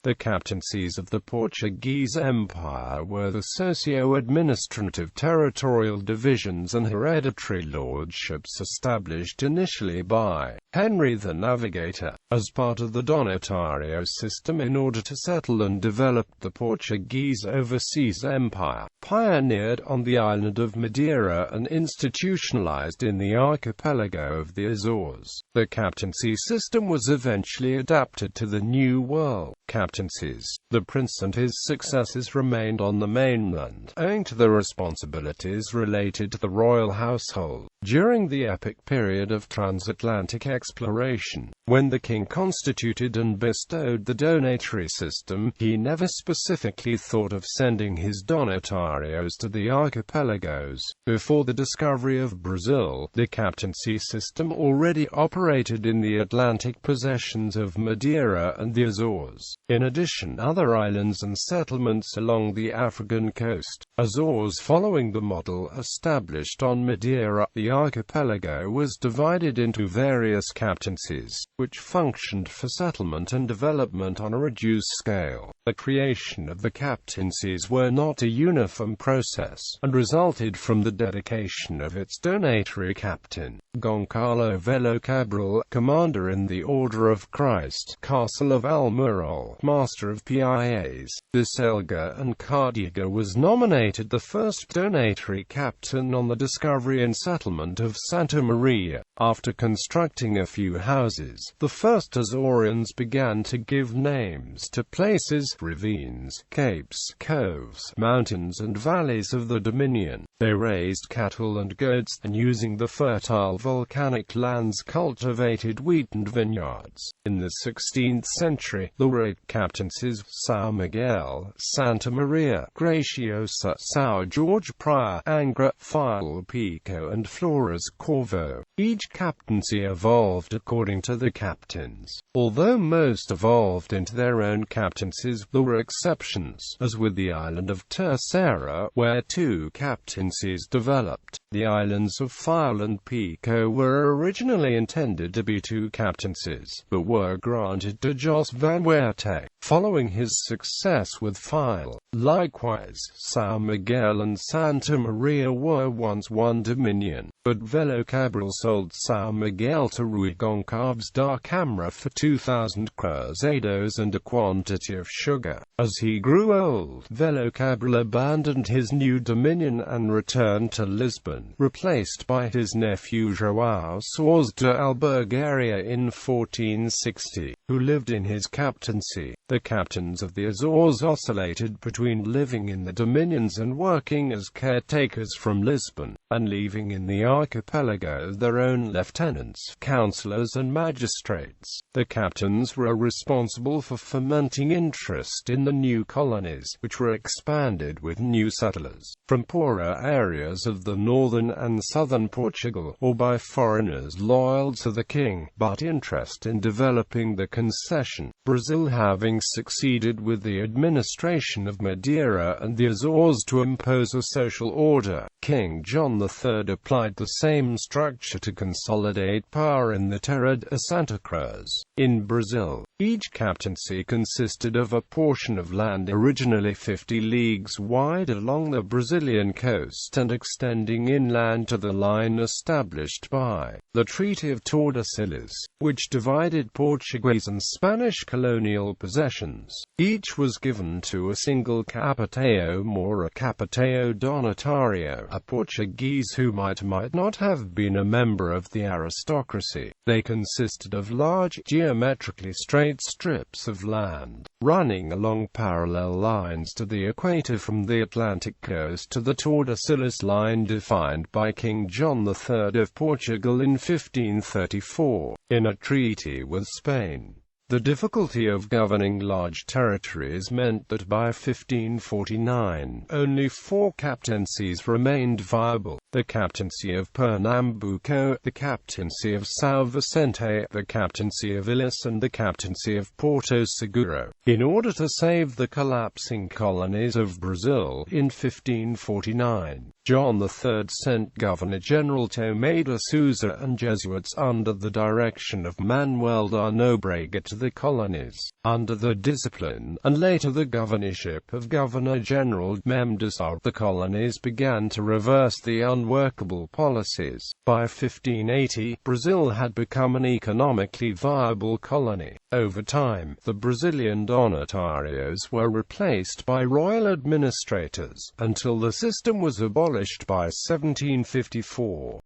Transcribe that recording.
The captaincies of the Portuguese Empire were the socio-administrative territorial divisions and hereditary lordships established initially by Henry the Navigator, as part of the Donatário system in order to settle and develop the Portuguese overseas empire, pioneered on the island of Madeira and institutionalized in the archipelago of the Azores. The captaincy system was eventually adapted to the New World captaincies. The prince and his successors remained on the mainland, owing to the responsibilities related to the royal household. During the epic period of transatlantic exploration, when the king constituted and bestowed the donatory system, he never specifically thought of sending his donatarios to the archipelagos. Before the discovery of Brazil, the captaincy system already operated in the Atlantic possessions of Madeira and the Azores. In addition, other islands and settlements along the African coast, Azores following the model established on Madeira. The archipelago was divided into various captaincies, which functioned for settlement and development on a reduced scale. The creation of the captaincies were not a uniform process, and resulted from the dedication of its donatory captain, Goncalo Velo Cabral, commander in the Order of Christ, Castle of Almirol, master of PIAs. De Selga and Cardiga was nominated the first donatory captain on the discovery and settlement of Santa Maria. After constructing a few houses, the first Azorians began to give names to places, ravines, capes, coves, mountains and valleys of the Dominion. They raised cattle and goats, and using the fertile volcanic lands cultivated wheat and vineyards. In the 16th century, the great captaincies São Miguel, Santa Maria, Graciosa, São Jorge Praia, Angra, File Pico and Flores Corvo. Each captaincy evolved according to the captains. Although most evolved into their own captaincies, there were exceptions, as with the island of Terceira, where two captaincies developed. The islands of File and Pico were originally intended to be two captaincies, but were granted to Jos van Huerte, following his success with File. Likewise, São Miguel and Santa Maria were once one dominion, but Velo Cabral sold São Miguel to Rui Goncalves da Câmara for 2,000 cruzados and a quantity of sugar. As he grew old, Velo Cabral abandoned his new dominion and returned to Lisbon, replaced by his nephew João Soares de Albergaria in 1460, who lived in his captaincy. The captains of the Azores oscillated between living in the dominions and working as caretakers from Lisbon, and leaving in the archipelago their own lieutenants, councillors and magistrates. The captains were responsible for fomenting interest in the new colonies, which were expanded with new settlers, from poorer areas of the northern and southern Portugal, or by foreigners loyal to the king, but interest in developing the concession. Brazil, having succeeded with the administration of Madeira and the Azores to impose a social order, King John III applied the same structure to consolidate power in the Terra de Santa Cruz. In Brazil, each captaincy consisted of a portion of land originally 50 leagues wide along the Brazilian coast and extending inland to the line established by the Treaty of Tordesillas, which divided Portuguese and Spanish colonial possessions. Each was given to a single capitão or a capitão donatario, a Portuguese who might not have been a member of the aristocracy. They consisted of large, geometrically straight strips of land, running along parallel lines to the equator from the Atlantic coast to the Tordesillas line defined by King John III of Portugal in 1534, in a treaty with Spain. The difficulty of governing large territories meant that by 1549, only 4 captaincies remained viable: the captaincy of Pernambuco, the captaincy of São Vicente, the captaincy of Ilhas and the captaincy of Porto Seguro. In order to save the collapsing colonies of Brazil, in 1549, John III sent Governor-General Tomé de Souza and Jesuits under the direction of Manuel da Nóbrega to the colonies. Under the discipline, and later the governorship of Governor-General Mendes, the colonies began to reverse the unworkable policies. By 1580, Brazil had become an economically viable colony. Over time, the Brazilian donatarios were replaced by royal administrators, until the system was abolished by 1754.